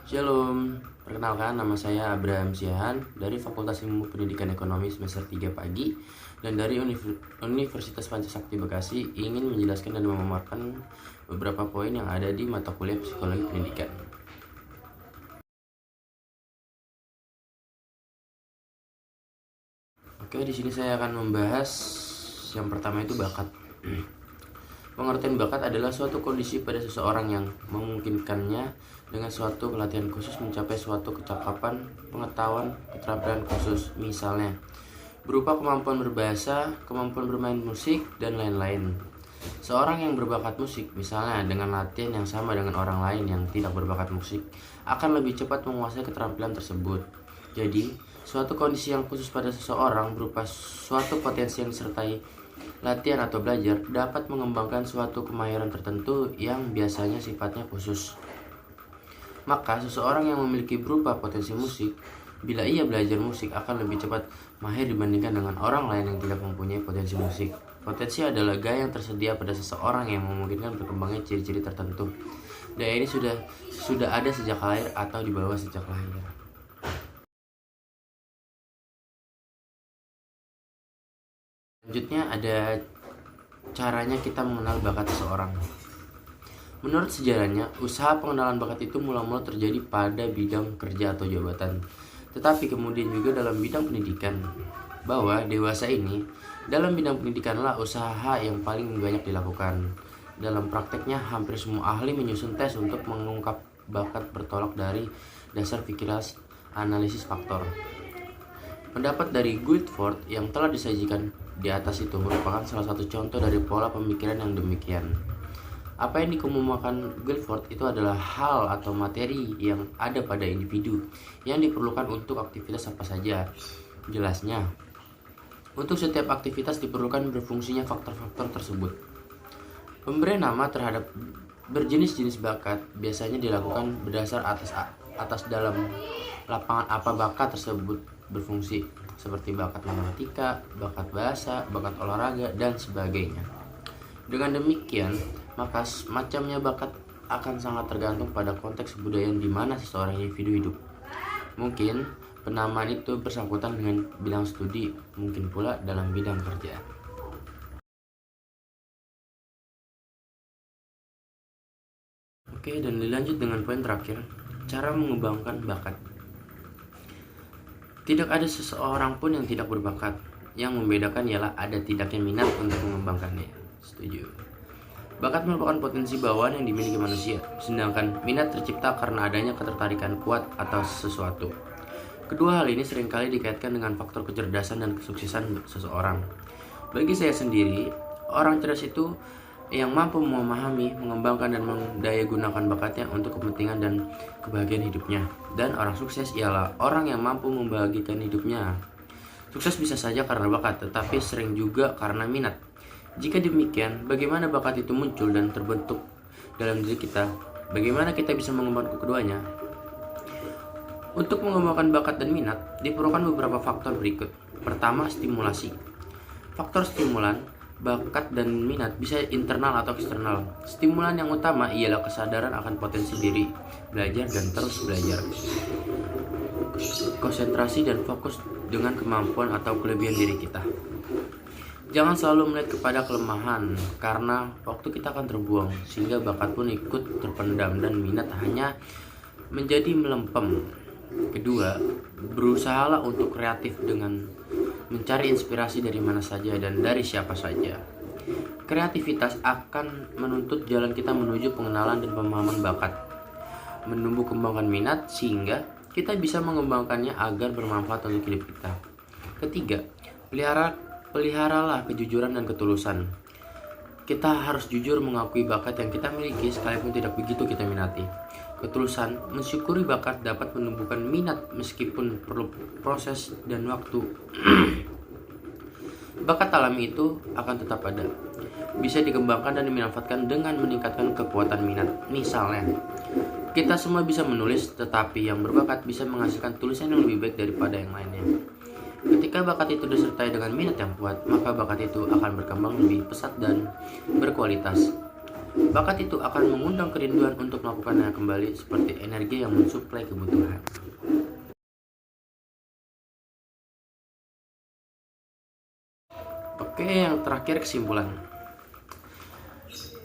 Shalom, perkenalkan nama saya Abraham Siahan dari Fakultas Ilmu Pendidikan Ekonomi semester 3 pagi dan dari Universitas Pancasakti Bekasi ingin menjelaskan dan memaparkan beberapa poin yang ada di mata kuliah Psikologi Pendidikan. Oke, di sini saya akan membahas yang pertama itu bakat. Pengertian bakat adalah suatu kondisi pada seseorang yang memungkinkannya dengan suatu pelatihan khusus mencapai suatu kecakapan, pengetahuan, keterampilan khusus, misalnya berupa kemampuan berbahasa, kemampuan bermain musik, dan lain-lain. Seorang yang berbakat musik, misalnya dengan latihan yang sama dengan orang lain yang tidak berbakat musik, akan lebih cepat menguasai keterampilan tersebut. Jadi, suatu kondisi yang khusus pada seseorang berupa suatu potensi yang disertai latihan atau belajar dapat mengembangkan suatu kemahiran tertentu yang biasanya sifatnya khusus. Maka seseorang yang memiliki berupa potensi musik, bila ia belajar musik akan lebih cepat mahir dibandingkan dengan orang lain yang tidak mempunyai potensi musik. Potensi adalah gaya yang tersedia pada seseorang yang memungkinkan berkembangnya ciri-ciri tertentu. Dan ini sudah ada sejak lahir atau dibawa sejak lahir. Selanjutnya ada caranya kita mengenal bakat seseorang. Menurut sejarahnya, usaha pengenalan bakat itu mula-mula terjadi pada bidang kerja atau jabatan. Tetapi kemudian juga dalam bidang pendidikan, bahwa dewasa ini, dalam bidang pendidikanlah usaha yang paling banyak dilakukan. Dalam prakteknya, hampir semua ahli menyusun tes untuk mengungkap bakat bertolak dari dasar pikiran analisis faktor. Pendapat dari Guilford yang telah disajikan di atas itu merupakan salah satu contoh dari pola pemikiran yang demikian. Apa yang dikemukakan Guilford itu adalah hal atau materi yang ada pada individu yang diperlukan untuk aktivitas apa saja. Jelasnya, untuk setiap aktivitas diperlukan berfungsinya faktor-faktor tersebut. Pemberian nama terhadap berjenis-jenis bakat biasanya dilakukan berdasar atas dalam lapangan apa bakat tersebut berfungsi, seperti bakat matematika, bakat bahasa, bakat olahraga, dan sebagainya. Dengan demikian, maka macamnya bakat akan sangat tergantung pada konteks kebudayaan di mana seseorang individu hidup. Mungkin penamaan itu bersangkutan dengan bidang studi, mungkin pula dalam bidang kerja. Oke, dan dilanjut dengan poin terakhir, cara mengembangkan bakat. Tidak ada seseorang pun yang tidak berbakat. Yang membedakan ialah ada tidaknya minat untuk mengembangkannya. Setuju. Bakat merupakan potensi bawaan yang dimiliki manusia, sedangkan minat tercipta karena adanya ketertarikan kuat atas sesuatu. Kedua hal ini seringkali dikaitkan dengan faktor kecerdasan dan kesuksesan seseorang. Bagi saya sendiri, orang cerdas itu yang mampu memahami, mengembangkan, dan mendayagunakan bakatnya untuk kepentingan dan kebahagiaan hidupnya. Dan orang sukses ialah orang yang mampu membahagiakan hidupnya. Sukses bisa saja karena bakat, tetapi sering juga karena minat. Jika demikian, bagaimana bakat itu muncul dan terbentuk dalam diri kita? Bagaimana kita bisa mengembangkan keduanya? Untuk mengembangkan bakat dan minat, diperlukan beberapa faktor berikut. Pertama, stimulasi. Faktor stimulan bakat dan minat bisa internal atau eksternal. Stimulan yang utama ialah kesadaran akan potensi diri, belajar dan terus belajar. Konsentrasi dan fokus dengan kemampuan atau kelebihan diri kita. Jangan selalu melihat kepada kelemahan, karena waktu kita akan terbuang, sehingga bakat pun ikut terpendam dan minat hanya menjadi melempem. Kedua, berusahalah untuk kreatif dengan mencari inspirasi dari mana saja dan dari siapa saja. Kreativitas akan menuntut jalan kita menuju pengenalan dan pemahaman bakat, menumbuh kembangkan minat sehingga kita bisa mengembangkannya agar bermanfaat untuk hidup kita. Ketiga, peliharalah kejujuran dan ketulusan. Kita harus jujur mengakui bakat yang kita miliki sekalipun tidak begitu kita minati. Ketulusan mensyukuri bakat dapat menumbuhkan minat meskipun perlu proses dan waktu. Bakat alami itu akan tetap ada, bisa dikembangkan dan dimanfaatkan dengan meningkatkan kekuatan minat. Misalnya, kita semua bisa menulis, tetapi yang berbakat bisa menghasilkan tulisan yang lebih baik daripada yang lainnya. Ketika bakat itu disertai dengan minat yang kuat, maka bakat itu akan berkembang lebih pesat dan berkualitas. Bakat itu akan mengundang kerinduan untuk melakukannya kembali, seperti energi yang mensuplai kebutuhan. Oke, yang terakhir kesimpulan.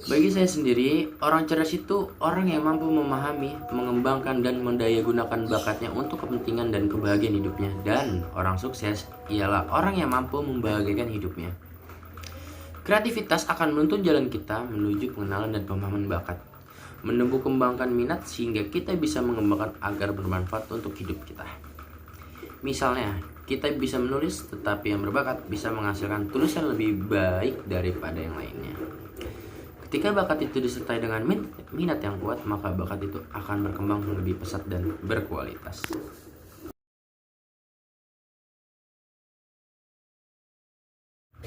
Bagi saya sendiri, orang cerdas itu orang yang mampu memahami, mengembangkan, dan mendayagunakan bakatnya untuk kepentingan dan kebahagiaan hidupnya. Dan orang sukses ialah orang yang mampu membahagiakan hidupnya. Kreativitas akan menuntun jalan kita menuju pengenalan dan pemahaman bakat, menumbuh kembangkan minat sehingga kita bisa mengembangkan agar bermanfaat untuk hidup kita. Misalnya, kita bisa menulis, tetapi yang berbakat bisa menghasilkan tulisan lebih baik daripada yang lainnya. Ketika bakat itu disertai dengan minat yang kuat, maka bakat itu akan berkembang lebih pesat dan berkualitas.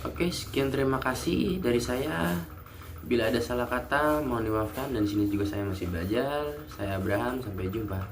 Oke, sekian, terima kasih dari saya. Bila ada salah kata, mohon dimaafkan. Dan di sini juga saya masih belajar. Saya Abraham, sampai jumpa.